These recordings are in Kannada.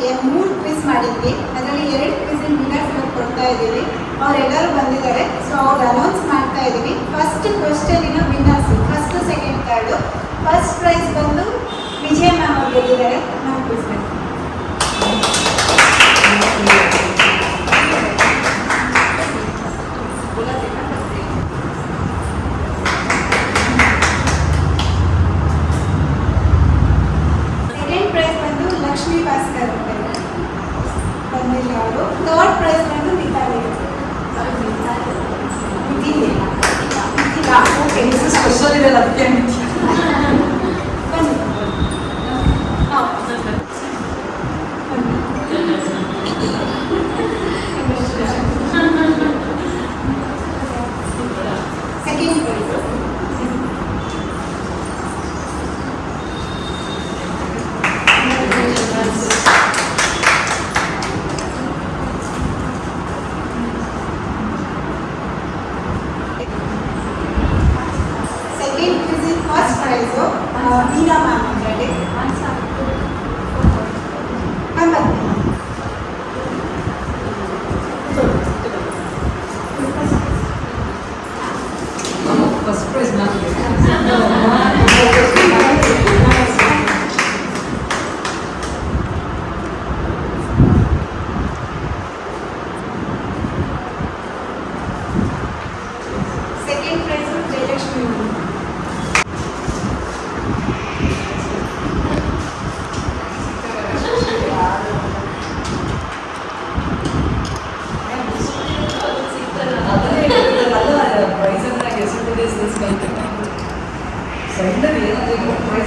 3 ಕ್ವಿಸ್ ಮಾಡಿದ್ವಿ. ಅದರಲ್ಲಿ 2 ಕ್ವಿಸ್ ವಿನ್ನರ್ಸ್ ಕೊಡ್ತಾ ಇದ್ದೀವಿ. ಅವರೆಲ್ಲರೂ ಬಂದಿದ್ದಾರೆ. ಸೊ ಅವ್ರು ಅನೌನ್ಸ್ ಮಾಡ್ತಾ ಇದ್ದೀವಿ. ಫಸ್ಟ್ ಕ್ವೆಶ್ಚನಿನ winners first, second, third. First prize ಬಂದು ವಿಜಯ ಮ್ಯಾಮ್ ಅವ್ರು ಗೆದ್ದಿದ್ದಾರೆ. ನಾವು ಕ್ವಿಸ್ ಮಾಡಿ ಭಾಸ್ಕರ್ ಬಂದಿಲ್ಲ ಅವರು. ಥರ್ಡ್ ಪ್ರೈಸ್ ಬಂದು ಮಿಥಾಲಿ. ಓಕೆ, ಸ್ಪೆಷಲ್ ಇದೆಲ್ಲ ಅದಕ್ಕೆ ಬನ್ನಿ. ಸೆಕೆಂಡ್ ಪ್ರೈಸ್ ಫಸ್ಟ್ ಪ್ರೈಸು ಮೀನಾ ಮ್ಯಾಮ್ ಅಂತೇಳಿ first prize second price Jayalakshmi.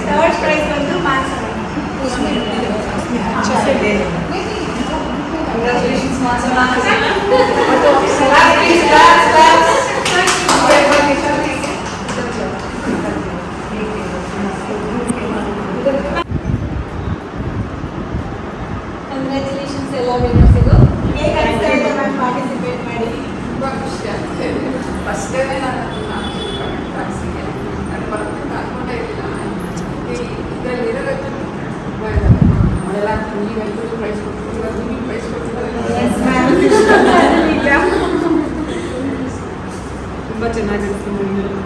Third prize ಬಂದು ಕಂಗ್ರ್ಯಾಚುಲೇಷನ್ಸ್ ಎಲ್ಲ ವಿನ್ನರ್ಸಿಗೂ. ಹೇಗೆ ಅನಿಸ್ತಾ ಇದೆ ಮ್ಯಾಮ್ ಪಾರ್ಟಿಸಿಪೇಟ್ ಮಾಡಿ? ತುಂಬ ಖುಷಿ ಆಗ್ತದೆ. ಫಸ್ಟ್ ಡೇನೇ ನಾನು ಕ್ಲಾಸಿಗೆ ನಾನು ಬರುತ್ತೆ ಕಾಲ್ಕೊಂಡೇ ಇರಲಿಲ್ಲ. ಇದರಲ್ಲಿ ಇರೋದಕ್ಕೆ ತುಂಬ ಇದ್ದಾರೆ. ಅವಳೆಲ್ಲ ನೀವೆಲ್ಲರೂ ಪ್ರೈಸ್ ಕೊಡ್ತಿದ್ದೀರ, ನಿಮಗೆ ಪ್ರೈಸ್ ಕೊಡ್ತಿದ್ದಾರೆ. ತುಂಬ ಚೆನ್ನಾಗಿರುತ್ತೆ.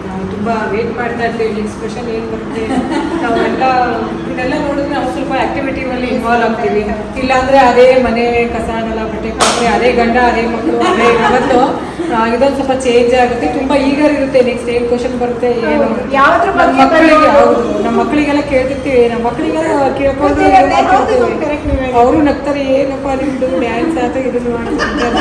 ನಾವು ತುಂಬ ವೇಟ್ ಮಾಡ್ತಾ ಇರ್ತೀವಿ ಈಗ ಸ್ಪೆಷಲ್ ಏನು ಬರುತ್ತೆ. ನಾವೆಲ್ಲ ಇದೆಲ್ಲ ನೋಡಿದ್ರೆ ನಾವು ಸ್ವಲ್ಪ ಆ್ಯಕ್ಟಿವಿಟಿನಲ್ಲಿ ಇನ್ವಾಲ್ವ್ ಆಗ್ತೀವಿ. ಇಲ್ಲಾಂದರೆ ಅದೇ ಮನೆ ಕಸ ನೆಲ ಬಟ್ಟೆ ಪಾತ್ರೆ, ಅದೇ ಗಂಡ, ಅದೇ ಮಕ್ಕಳು, ಅದೇ ಯಾವತ್ತು ಇದೊಂದು ಸ್ವಲ್ಪ ಚೇಂಜ್ ಆಗುತ್ತೆ. ತುಂಬ ಈಗರ್ ಇರುತ್ತೆ. ನೆಕ್ಸ್ಟ್ ಏನು ಕ್ವಶನ್ ಬರುತ್ತೆ ಏನು ಯಾವ್ದ್ರ ನಮ್ಮ ಮಕ್ಕಳಿಗೆ ಹೌದು ನಮ್ಮ ಮಕ್ಕಳಿಗೆಲ್ಲ ಕೇಳ್ತಿರ್ತೀವಿ. ನಮ್ಮ ಮಕ್ಕಳಿಗೆಲ್ಲ ಕೇಳ್ಕೊಂಡು ಅವರು ನಗ್ತಾರೆ. ಏನಪ್ಪ ನಿಮ್ಮದು ಡ್ಯಾನ್ಸ್ ಆತ ಇದನ್ನು ಮಾಡ್ತಿರ್ತಾರೆ.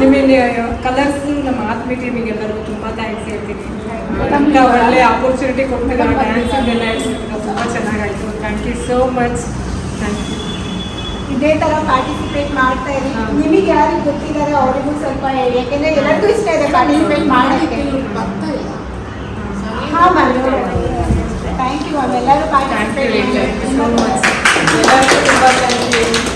ನಿಮಗೆ ಕಲರ್ಸ್ ನಮ್ಮ ಆತ್ಮೀಯ ಟೀಮಿಗೆಲ್ಲರೂ ತುಂಬ ಥ್ಯಾಂಕ್ಸ್ ಹೇಳ್ತೀನಿ. ನಮ್ಗೆ ಒಳ್ಳೆ ಆಪರ್ಚುನಿಟಿ ಕೊಡ್ತಾರೆ. ಡ್ಯಾನ್ಸ್ ಎಲ್ಲ ಹೇಳ್ತಿದ್ರು. ತುಂಬ ಚೆನ್ನಾಗಾಯಿತು. Thank you so much. Thank you. ಇದೇ ಥರ ಪಾರ್ಟಿಸಿಪೇಟ್ ಮಾಡ್ತಾ ಇರಿ. ನಿಮಗೆ ಯಾರಿಗೆ ಗೊತ್ತಿದ್ದಾರೆ ಅವರಿಗೂ ಸ್ವಲ್ಪ ಹೇಳಿ. ಯಾಕೆಂದರೆ ಎಲ್ಲರಿಗೂ ಇಷ್ಟ ಇದೆ ಪಾರ್ಟಿಸಿಪೇಟ್ ಮಾಡೋಕ್ಕೆ. ಬರ್ತಾ ಇಲ್ಲ. ಹಾಂ ಮ್ಯಾಮ್, ಥ್ಯಾಂಕ್ ಯು ಮ್ಯಾಮ್. ಎಲ್ಲರೂ ಪಾರ್ಟಿಸಿಪೇಟ್ ಮಾಡಿ. Thank you so much. ಎಲ್ಲರಿಗೂ ತುಂಬ ಥ್ಯಾಂಕ್ ಯು.